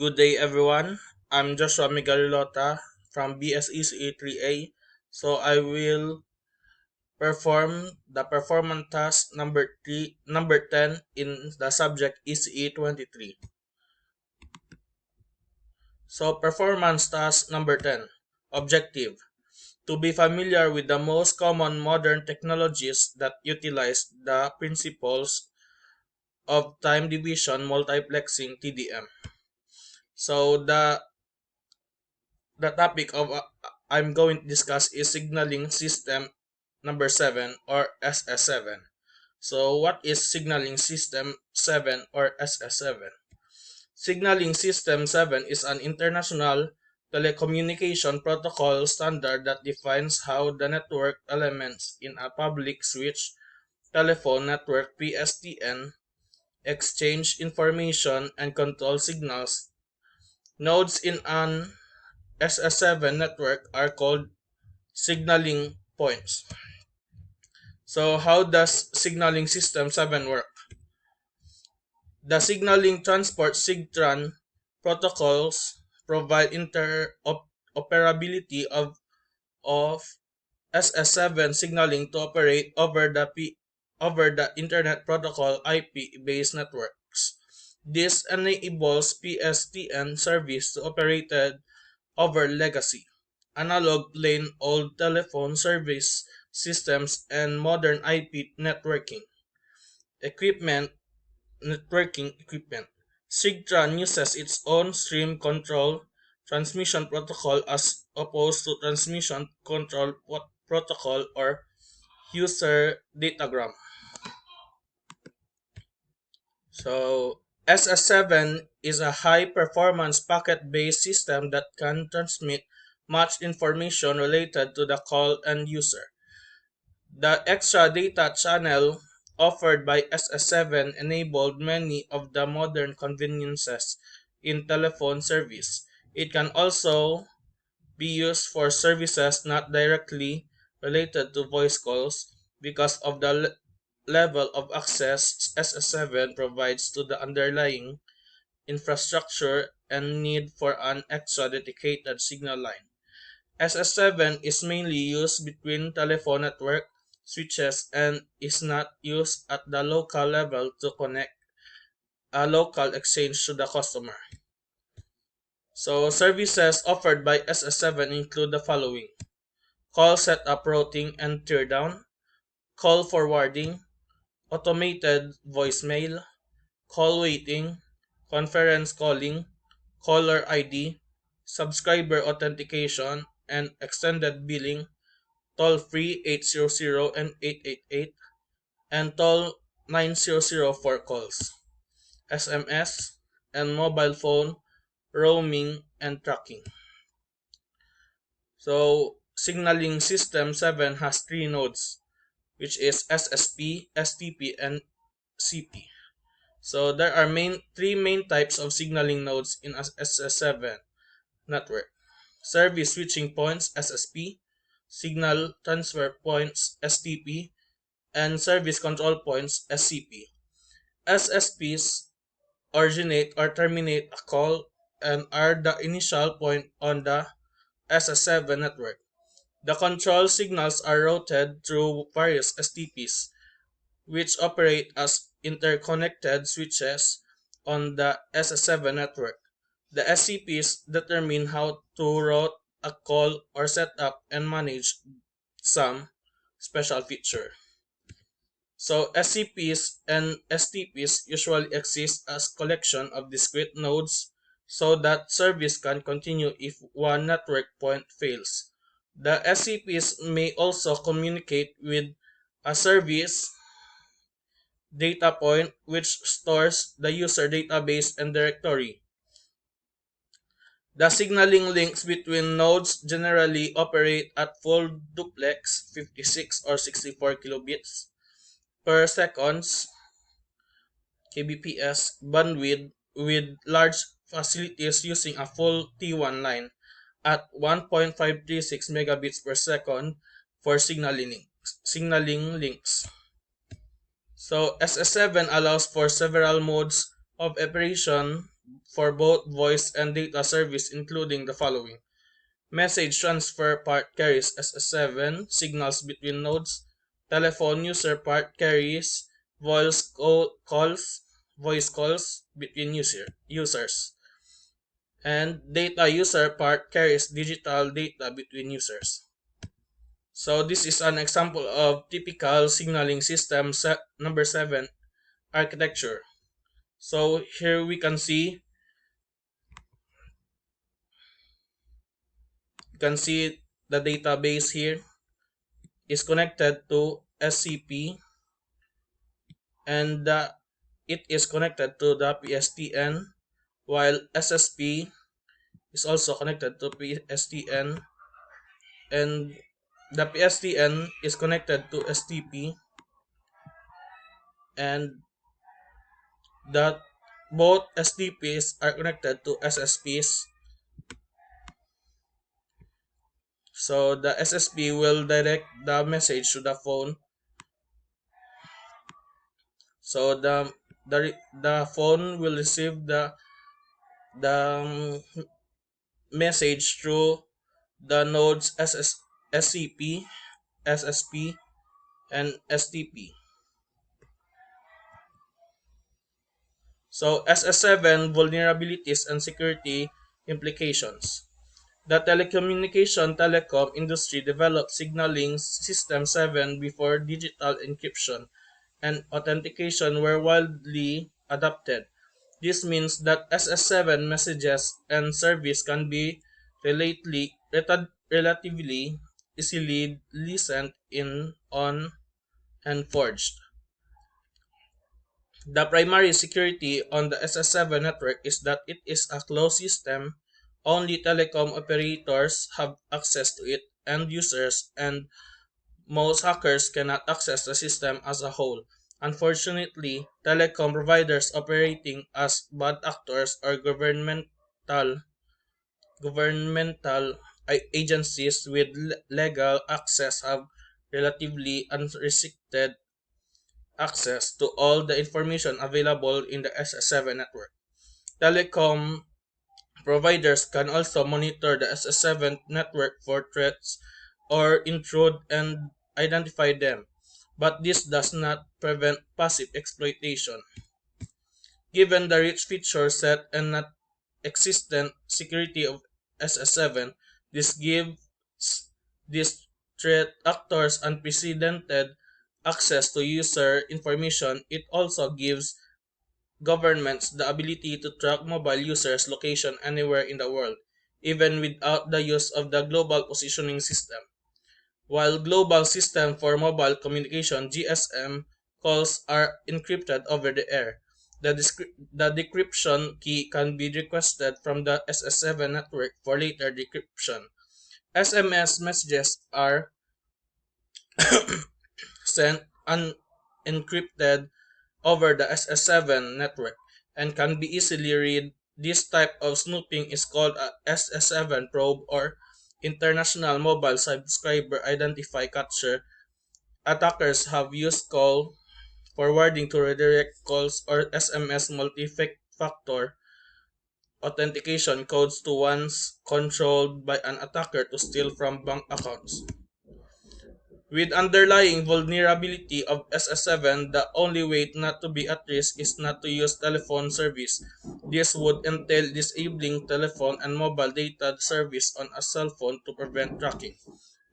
Good day, everyone. I'm Joshua Miguelota from BSECE3A. So I will perform the performance task number 10 in the subject ECE23. So performance task number 10. Objective: to be familiar with the most common modern technologies that utilize the principles of time division multiplexing TDM. So the topic of I'm going to discuss is signaling system number 7 or SS7. So what is signaling system 7 or SS7? Signaling system 7 is an international telecommunication protocol standard that defines how the network elements in a public switch telephone network PSTN exchange information and control signals. Nodes in an SS7 network are called signaling points. So how does signaling system 7 work? The signaling transport SIGTRAN protocols provide interoperability of SS7 signaling to operate over the Internet Protocol IP-based networks. This enables PSTN service to operate over legacy, analog plain old telephone service systems and modern IP equipment networking equipment. SIGTRAN uses its own stream control transmission protocol as opposed to transmission control protocol or user datagram. So SS7 is a high performance packet based system that can transmit much information related to the call and user. The extra data channel offered by SS7 enabled many of the modern conveniences in telephone service. It can also be used for services not directly related to voice calls because of the level of access SS7 provides to the underlying infrastructure and need for an extra dedicated signal line. SS7 is mainly used between telephone network switches and is not used at the local level to connect a local exchange to the customer. So services offered by SS7 include the following: call setup, routing and teardown, call forwarding, automated voicemail, call waiting, conference calling, caller ID, subscriber authentication and extended billing, toll-free 800 and 888, and toll 900 for calls, SMS, and mobile phone roaming and tracking. So, signaling system 7 has three nodes, which is SSP, STP, and CP. So, there are three main types of signaling nodes in a SS7 network: service switching points (SSP), signal transfer points (STP), and service control points (SCP). SSPs originate or terminate a call and are the initial point on the SS7 network. The control signals are routed through various STPs, which operate as interconnected switches on the SS7 network. The SCPs determine how to route a call or set up and manage some special feature. So SCPs and STPs usually exist as collection of discrete nodes so that service can continue if one network point fails. The SCPs may also communicate with a service data point which stores the user database and directory. The signaling links between nodes generally operate at full duplex 56 or 64 kilobits per seconds kbps bandwidth with large facilities using a full T1 line at 1.536 megabits per second for signaling links. So SS7 allows for several modes of operation for both voice and data service, including the following. Message transfer part carries SS7 signals between nodes. Telephone user part carries voice calls between users. And data user part carries digital data between users. So this is an example of typical signaling system number 7 architecture. So here we can see the database here is connected to SCP, and it is connected to the PSTN, while SSP is also connected to PSTN, and the PSTN is connected to STP, and that both STPs are connected to SSPs. So the SSP will direct the message to the phone. So the phone will receive the message through the nodes SCP, SSP, and STP. So SS7 vulnerabilities and security implications. The telecom industry developed signaling system 7 before digital encryption and authentication were widely adopted. This means that SS7 messages and service can be relatively easily listened in on and forged. The primary security on the SS7 network is that it is a closed system. Only telecom operators have access to it, and users and most hackers cannot access the system as a whole. Unfortunately, telecom providers operating as bad actors or governmental agencies with legal access have relatively unrestricted access to all the information available in the SS7 network. Telecom providers can also monitor the SS7 network for threats or intrude and identify them, but this does not prevent passive exploitation. Given the rich feature set and not existent security of SS7, this gives these threat actors unprecedented access to user information. It also gives governments the ability to track mobile users' location anywhere in the world, even without the use of the Global Positioning System. While Global System for Mobile Communication (GSM) calls are encrypted over the air, the decryption key can be requested from the SS7 network for later decryption. SMS messages are sent unencrypted over the SS7 network and can be easily read. This type of snooping is called a SS7 probe or International Mobile Subscriber Identify Capture. Attackers have used call forwarding to redirect calls or SMS multi-factor authentication codes to ones controlled by an attacker to steal from bank accounts. With underlying vulnerability of SS7, the only way not to be at risk is not to use telephone service. This would entail disabling telephone and mobile data service on a cell phone to prevent tracking.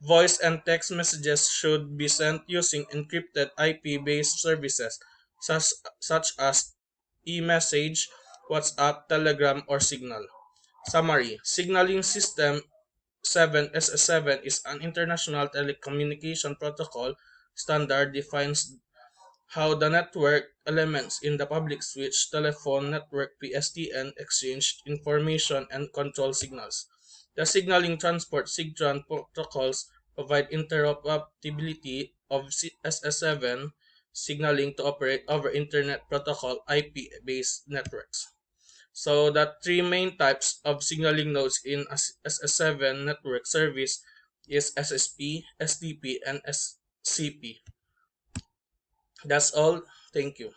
Voice and text messages should be sent using encrypted IP-based services such as e-message, WhatsApp, Telegram, or Signal. Summary: Signaling System 7 SS7 is an international telecommunication protocol standard defines how the network elements in the public switch telephone network PSTN exchange information and control signals. The signaling transport SIGTRAN protocols provide interoperability of SS7 signaling to operate over Internet Protocol IP-based networks. So the three main types of signaling nodes in SS7 network service is SSP, STP, and SCP. That's all. Thank you.